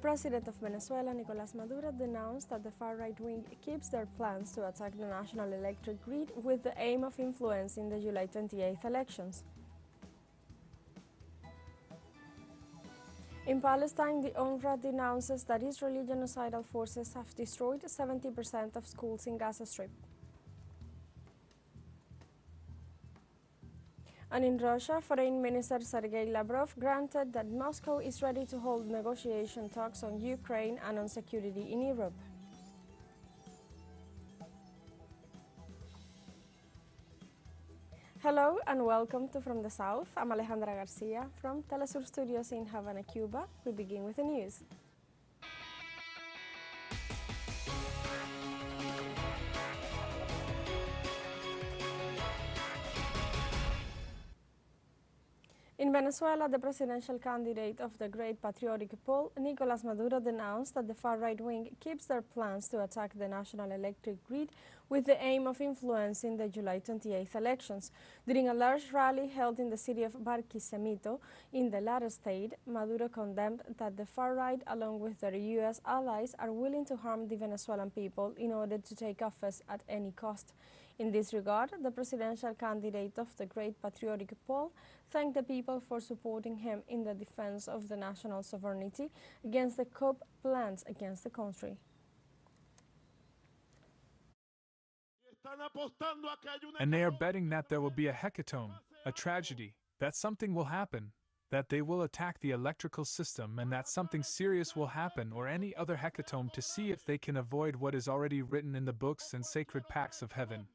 president of Venezuela, Nicolás Maduro, denounced that the far-right wing keeps their plans to attack the national electric grid with the aim of influencing the July 28th elections. In Palestine, the UNRWA denounces that Israeli genocidal forces have destroyed 70% of schools in Gaza Strip. And in Russia, Foreign Minister Sergei Lavrov granted that Moscow is ready to hold negotiation talks on Ukraine and on security in Europe. Hello and welcome to From the South. I'm Alejandra Garcia from teleSUR Studios in Havana, Cuba. We begin with the news. In Venezuela, the presidential candidate of the Great Patriotic Poll, Nicolás Maduro, denounced that the far-right wing keeps their plans to attack the national electric grid with the aim of influencing the July 28th elections. During a large rally held in the city of Barquisimeto in the latter state, Maduro condemned that the far-right, along with their U.S. allies, are willing to harm the Venezuelan people in order to take office at any cost. In this regard, the presidential candidate of the Great Patriotic Poll thanked the people for supporting him in the defense of the national sovereignty against the coup plans against the country. And they are betting that there will be a hecatomb, a tragedy, that something will happen, that they will attack the electrical system and that something serious will happen or any other hecatomb to see if they can avoid what is already written in the books and sacred pacts of heaven,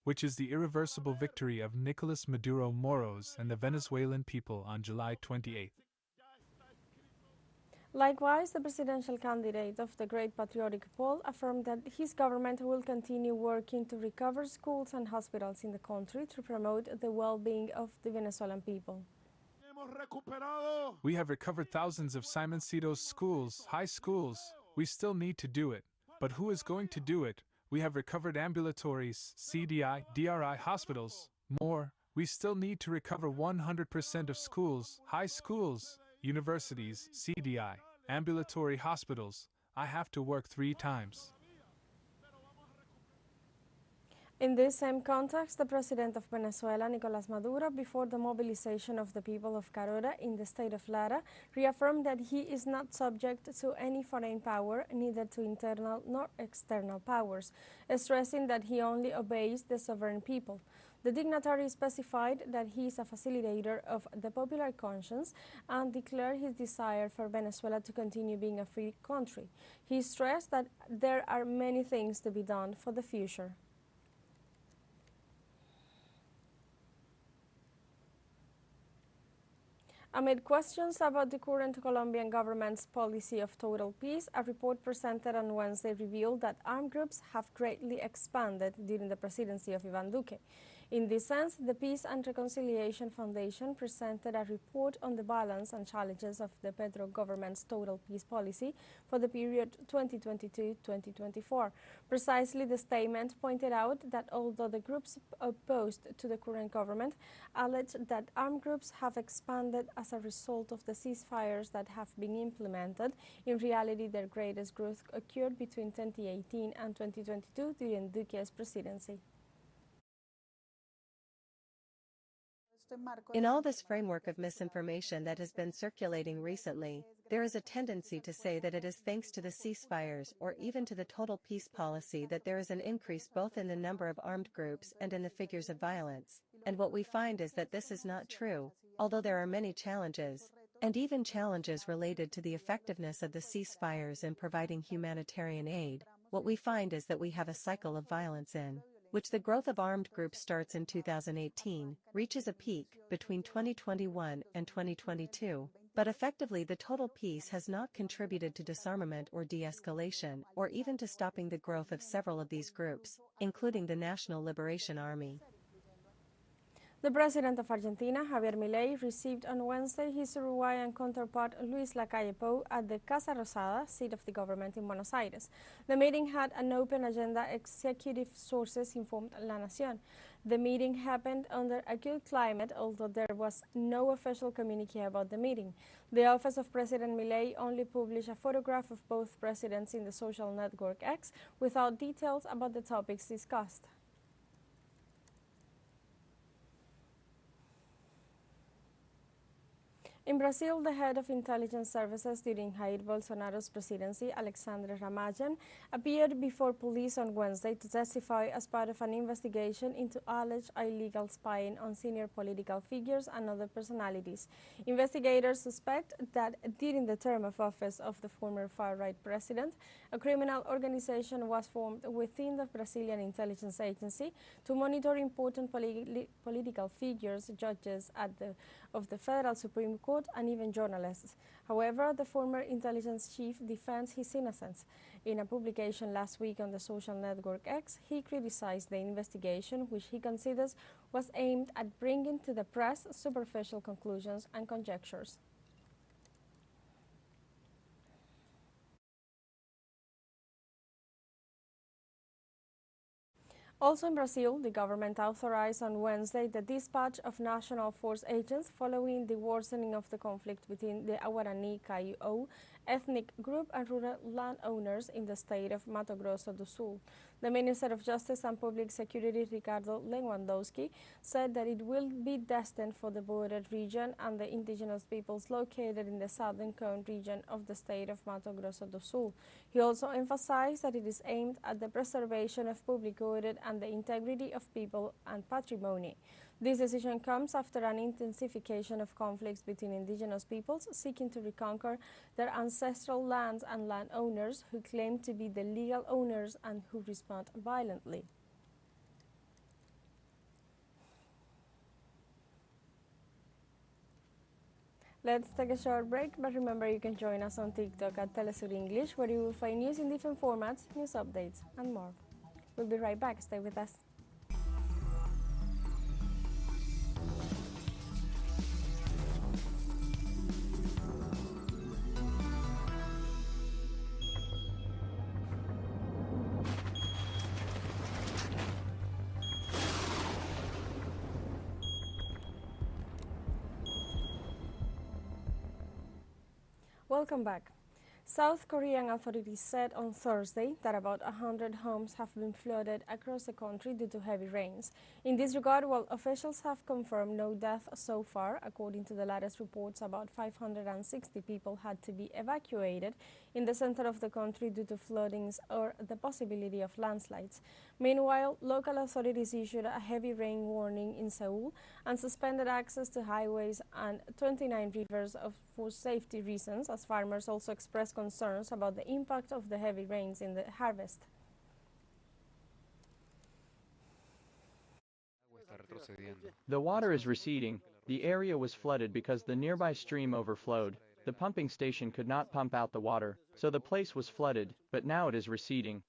which is the irreversible victory of Nicolás Maduro Moros and the Venezuelan people on July 28. Likewise, the presidential candidate of the Great Patriotic Poll affirmed that his government will continue working to recover schools and hospitals in the country to promote the well-being of the Venezuelan people. We have recovered thousands of Simoncito's schools, high schools. We still need to do it. But who is going to do it? We have recovered ambulatories, CDI, DRI hospitals. More, we still need to recover 100% of schools, high schools, universities, CDI, ambulatory hospitals. I have to work 3 times. In this same context, the president of Venezuela, Nicolás Maduro, before the mobilization of the people of Carora in the state of Lara, reaffirmed that he is not subject to any foreign power, neither to internal nor external powers, stressing that he only obeys the sovereign people. The dignitary specified that he is a facilitator of the popular conscience and declared his desire for Venezuela to continue being a free country. He stressed that there are many things to be done for the future. Amid questions about the current Colombian government's policy of total peace, a report presented on Wednesday revealed that armed groups have greatly expanded during the presidency of Iván Duque. In this sense, the Peace and Reconciliation Foundation presented a report on the balance and challenges of the Petro government's total peace policy for the period 2022-2024. Precisely, the statement pointed out that although the groups opposed to the current government alleged that armed groups have expanded as a result of the ceasefires that have been implemented, in reality their greatest growth occurred between 2018 and 2022 during Duque's presidency. In all this framework of misinformation that has been circulating recently, there is a tendency to say that it is thanks to the ceasefires or even to the total peace policy that there is an increase both in the number of armed groups and in the figures of violence. And what we find is that this is not true, although there are many challenges, and even challenges related to the effectiveness of the ceasefires in providing humanitarian aid. What we find is that we have a cycle of violence in which the growth of armed groups starts in 2018, reaches a peak between 2021 and 2022, but effectively the total peace has not contributed to disarmament or de-escalation, or even to stopping the growth of several of these groups, including the National Liberation Army. The president of Argentina, Javier Milei, received on Wednesday his Uruguayan counterpart Luis Lacalle Pou at the Casa Rosada, seat of the government in Buenos Aires. The meeting had an open agenda, executive sources informed La Nación. The meeting happened under a good climate, although there was no official communique about the meeting. The office of President Milei only published a photograph of both presidents in the social network X without details about the topics discussed. In Brazil, the head of intelligence services during Jair Bolsonaro's presidency, Alexandre Ramajan, appeared before police on Wednesday to testify as part of an investigation into alleged illegal spying on senior political figures and other personalities. Investigators suspect that during the term of office of the former far-right president, a criminal organization was formed within the Brazilian intelligence agency to monitor important political figures, judges of the Federal Supreme Court, and even journalists. However, the former intelligence chief defends his innocence. In a publication last week on the social network X, he criticized the investigation, which he considers was aimed at bringing to the press superficial conclusions and conjectures. Also in Brazil, the government authorized on Wednesday the dispatch of national force agents following the worsening of the conflict between the Guarani Kaiowá ethnic group and rural landowners in the state of Mato Grosso do Sul. The Minister of Justice and Public Security, Ricardo Lewandowski, said that it will be destined for the border region and the indigenous peoples located in the southern cone region of the state of Mato Grosso do Sul. He also emphasized that it is aimed at the preservation of public order and the integrity of people and patrimony. This decision comes after an intensification of conflicts between indigenous peoples seeking to reconquer their ancestral lands and landowners who claim to be the legal owners and who respond violently. Let's take a short break, but remember you can join us on TikTok at teleSUR English, where you will find news in different formats, news updates, and more. We'll be right back. Stay with us. Welcome back. South Korean authorities said on Thursday that about 100 homes have been flooded across the country due to heavy rains. In this regard, while officials have confirmed no deaths so far, according to the latest reports, about 560 people had to be evacuated in the center of the country due to floodings or the possibility of landslides. Meanwhile, local authorities issued a heavy rain warning in Seoul and suspended access to highways and 29 rivers for safety reasons, as farmers also expressed concerns about the impact of the heavy rains in the harvest. The water is receding. The area was flooded because the nearby stream overflowed. The pumping station could not pump out the water, so the place was flooded, but now it is receding.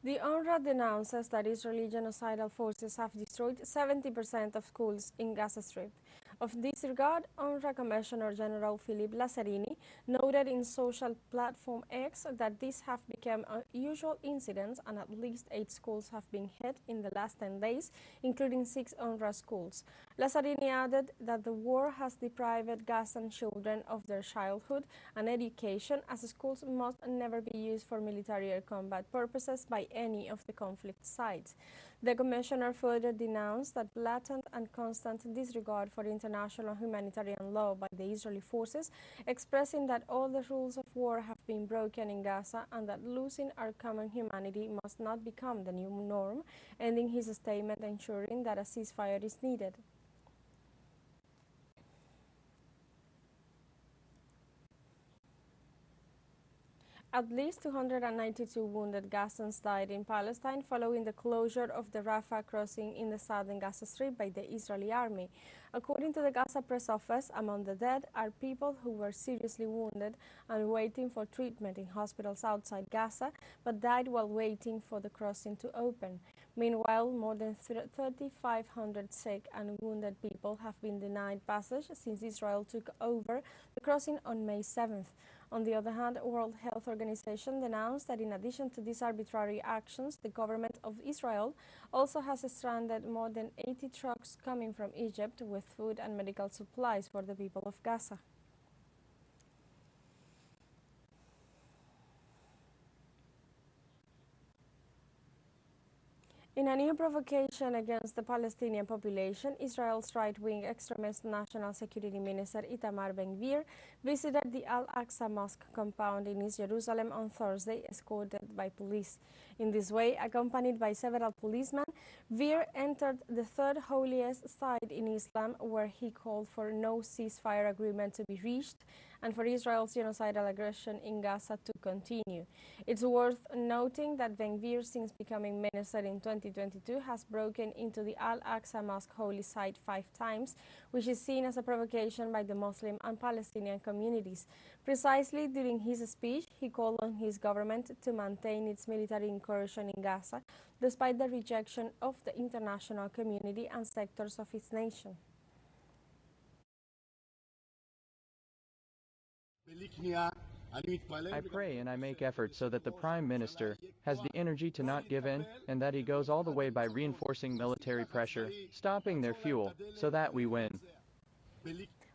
The UNRWA denounces that Israeli genocidal forces have destroyed 70% of schools in Gaza Strip. Of this regard, UNRWA Commissioner General Philippe Lazzarini noted in social platform X that these have become unusual incidents and at least 8 schools have been hit in the last 10 days, including 6 UNRWA schools. Lazzarini added that the war has deprived Gazan children of their childhood and education, as schools must never be used for military or combat purposes by any of the conflict sides. The Commissioner further denounced that blatant and constant disregard for international humanitarian law by the Israeli forces, expressing that all the rules of war have been broken in Gaza and that losing our common humanity must not become the new norm, ending his statement ensuring that a ceasefire is needed. At least 292 wounded Gazans died in Palestine following the closure of the Rafah crossing in the southern Gaza Strip by the Israeli army. According to the Gaza press office, among the dead are people who were seriously wounded and waiting for treatment in hospitals outside Gaza, but died while waiting for the crossing to open. Meanwhile, more than 3,500 sick and wounded people have been denied passage since Israel took over the crossing on May 7th. On the other hand, World Health Organization denounced that in addition to these arbitrary actions, the government of Israel also has stranded more than 80 trucks coming from Egypt with food and medical supplies for the people of Gaza. In a new provocation against the Palestinian population, Israel's right-wing extremist National Security Minister Itamar Ben-Gvir visited the Al-Aqsa Mosque compound in East Jerusalem on Thursday, escorted by police. In this way, accompanied by several policemen, Gvir entered the third holiest site in Islam, where he called for no ceasefire agreement to be reached and for Israel's genocidal aggression in Gaza to continue. It's worth noting that Ben-Gvir, since becoming minister in 2022, has broken into the Al-Aqsa Mosque holy site 5 times, which is seen as a provocation by the Muslim and Palestinian communities. Precisely during his speech, he called on his government to maintain its military incursion in Gaza, despite the rejection of the international community and sectors of its nation. I pray and I make efforts so that the Prime Minister has the energy to not give in, and that he goes all the way by reinforcing military pressure, stopping their fuel, so that we win.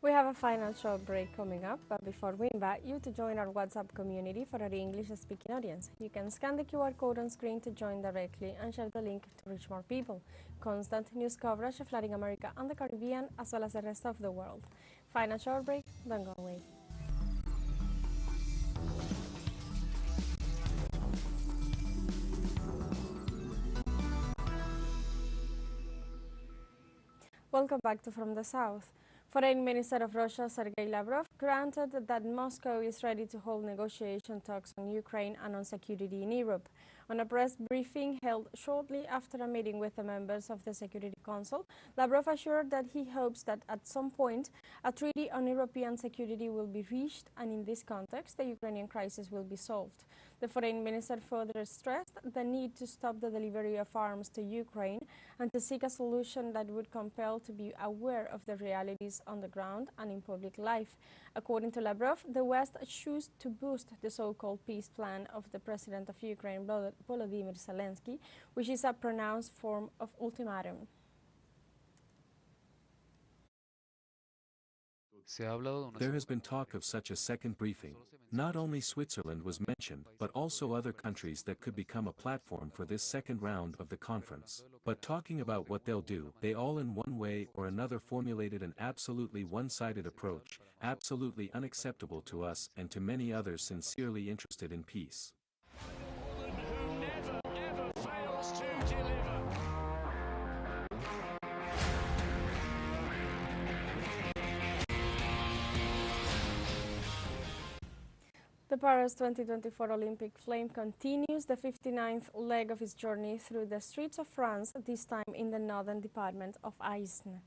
We have a final short break coming up, but before we invite you to join our WhatsApp community for our English-speaking audience. You can scan the QR code on screen to join directly and share the link to reach more people. Constant news coverage of Latin America and the Caribbean, as well as the rest of the world. Final short break, don't go away. Welcome back to From the South. Foreign Minister of Russia Sergei Lavrov granted that Moscow is ready to hold negotiation talks on Ukraine and on security in Europe. On a press briefing held shortly after a meeting with the members of the Security Council, Lavrov assured that he hopes that at some point a treaty on European security will be reached, and in this context the Ukrainian crisis will be solved. The foreign minister further stressed the need to stop the delivery of arms to Ukraine and to seek a solution that would compel to be aware of the realities on the ground and in public life. According to Lavrov, the West chose to boost the so-called peace plan of the president of Ukraine, Volodymyr Zelensky, which is a pronounced form of ultimatum. There has been talk of such a second briefing. Not only Switzerland was mentioned, but also other countries that could become a platform for this second round of the conference. But talking about what they'll do, they all in one way or another formulated an absolutely one-sided approach, absolutely unacceptable to us and to many others sincerely interested in peace. The Paris 2024 Olympic flame continues the 59th leg of its journey through the streets of France, this time in the northern department of Aisne.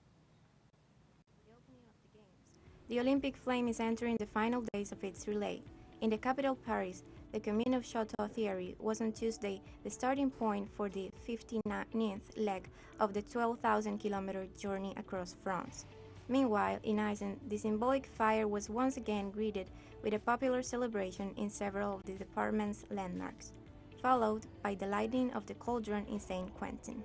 The Olympic flame is entering the final days of its relay. In the capital Paris, the commune of Château-Thierry was on Tuesday the starting point for the 59th leg of the 12,000-kilometer journey across France. Meanwhile, in Aisne, the symbolic fire was once again greeted with a popular celebration in several of the department's landmarks, followed by the lighting of the cauldron in Saint-Quentin.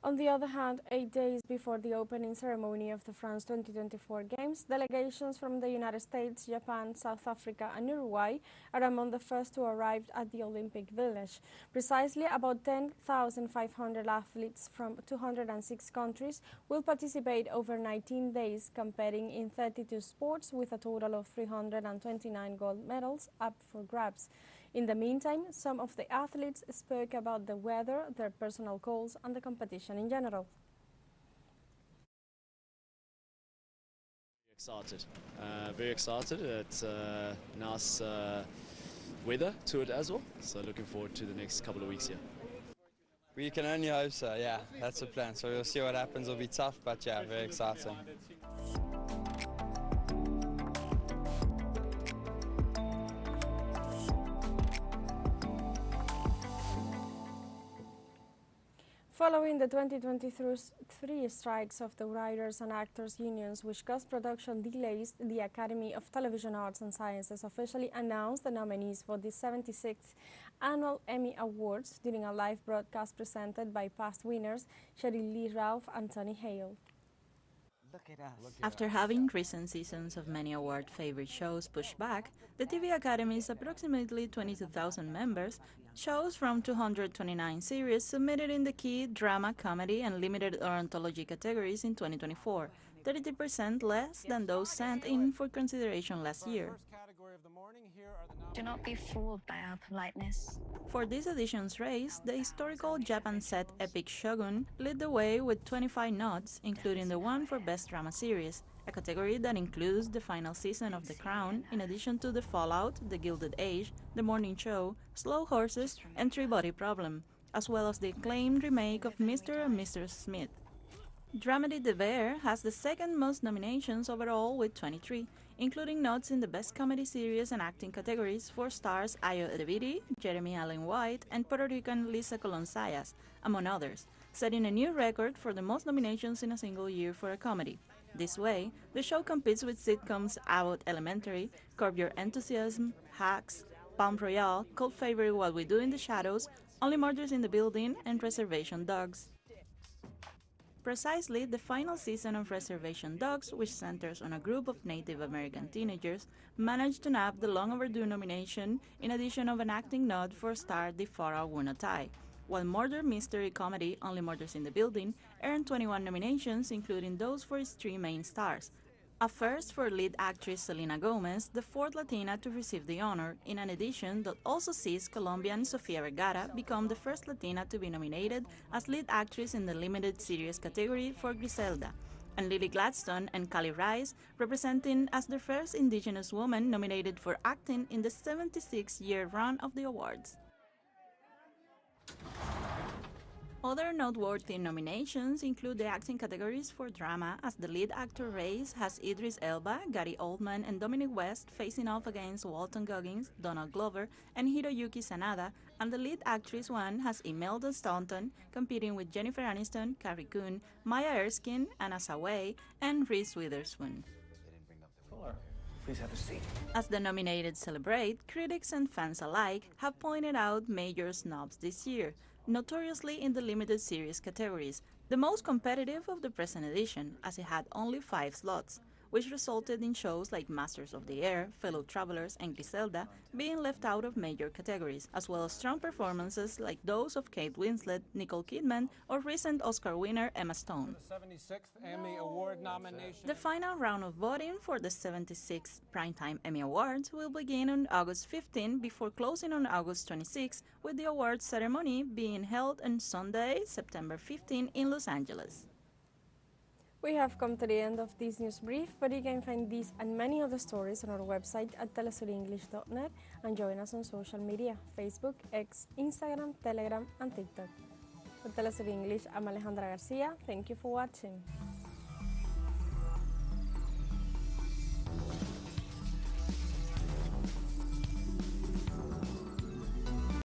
On the other hand, 8 days before the opening ceremony of the France 2024 Games, delegations from the United States, Japan, South Africa and Uruguay are among the first to arrive at the Olympic Village. Precisely about 10,500 athletes from 206 countries will participate over 19 days, competing in 32 sports with a total of 329 gold medals up for grabs. In the meantime, some of the athletes spoke about the weather, their personal goals and the competition in general. Excited, very excited. It's nice weather to it as well, so looking forward to the next couple of weeks here. We can only hope so, yeah, that's the plan. So we'll see what happens. It'll be tough, but yeah, very exciting. Following the 2023 strikes of the writers and actors unions, which caused production delays, the Academy of Television Arts and Sciences officially announced the nominees for the 76th Annual Emmy Awards during a live broadcast presented by past winners Cheryl Lee Ralph and Tony Hale. After having recent seasons of many award favorite shows pushed back, the TV Academy's approximately 22,000 members shows from 229 series submitted in the key drama, comedy, and limited or anthology categories in 2024, 33% less than those sent in for consideration last year. Do not be fooled by our politeness. For this edition's race, the historical Japan-set epic Shogun led the way with 25 nods, including the one for Best Drama Series, a category that includes the final season of The Crown, in addition to The Fallout, The Gilded Age, The Morning Show, Slow Horses, and Three-Body Problem, as well as the acclaimed remake of Mr. and Mrs. Smith. Dramedy de Bear has the second most nominations overall with 23, including nods in the Best Comedy Series and Acting categories for stars Ayo Edebiri, Jeremy Allen White, and Puerto Rican Lisa Colon-Sayas, among others, setting a new record for the most nominations in a single year for a comedy. This way, the show competes with sitcoms Abbott Elementary, Curb Your Enthusiasm, Hacks, Palm Royale, cult favorite What We Do in the Shadows, Only Murders in the Building, and Reservation Dogs. Precisely, the final season of Reservation Dogs, which centers on a group of Native American teenagers, managed to nab the long-overdue nomination in addition of an acting nod for star Difara Wunotai, while murder mystery comedy Only Murders in the Building earned 21 nominations, including those for its three main stars. A first for lead actress Selena Gomez, the fourth Latina to receive the honor, in an edition that also sees Colombian Sofia Vergara become the first Latina to be nominated as lead actress in the limited series category for Griselda, and Lily Gladstone and Callie Rice representing as the first indigenous woman nominated for acting in the 76-year run of the awards. Other noteworthy nominations include the acting categories for drama, as the lead actor race has Idris Elba, Gary Oldman, and Dominic West facing off against Walton Goggins, Donald Glover, and Hiroyuki Sanada, and the lead actress one has Imelda Staunton competing with Jennifer Aniston, Carrie Coon, Maya Erskine, Anna Sawai, and Reese Witherspoon. Please have a seat. As the nominated celebrate, critics and fans alike have pointed out major snubs this year, notoriously in the limited series categories, the most competitive of the present edition, as it had only 5 slots, which resulted in shows like Masters of the Air, Fellow Travelers, and Griselda being left out of major categories, as well as strong performances like those of Kate Winslet, Nicole Kidman, or recent Oscar winner Emma Stone. The 76th Emmy Award nomination. The final round of voting for the 76th Primetime Emmy Awards will begin on August 15 before closing on August 26, with the awards ceremony being held on Sunday, September 15 in Los Angeles. We have come to the end of this news brief, but you can find these and many other stories on our website at telesurenglish.net and join us on social media, Facebook, X, Instagram, Telegram, and TikTok. For Telesur English, I'm Alejandra Garcia. Thank you for watching.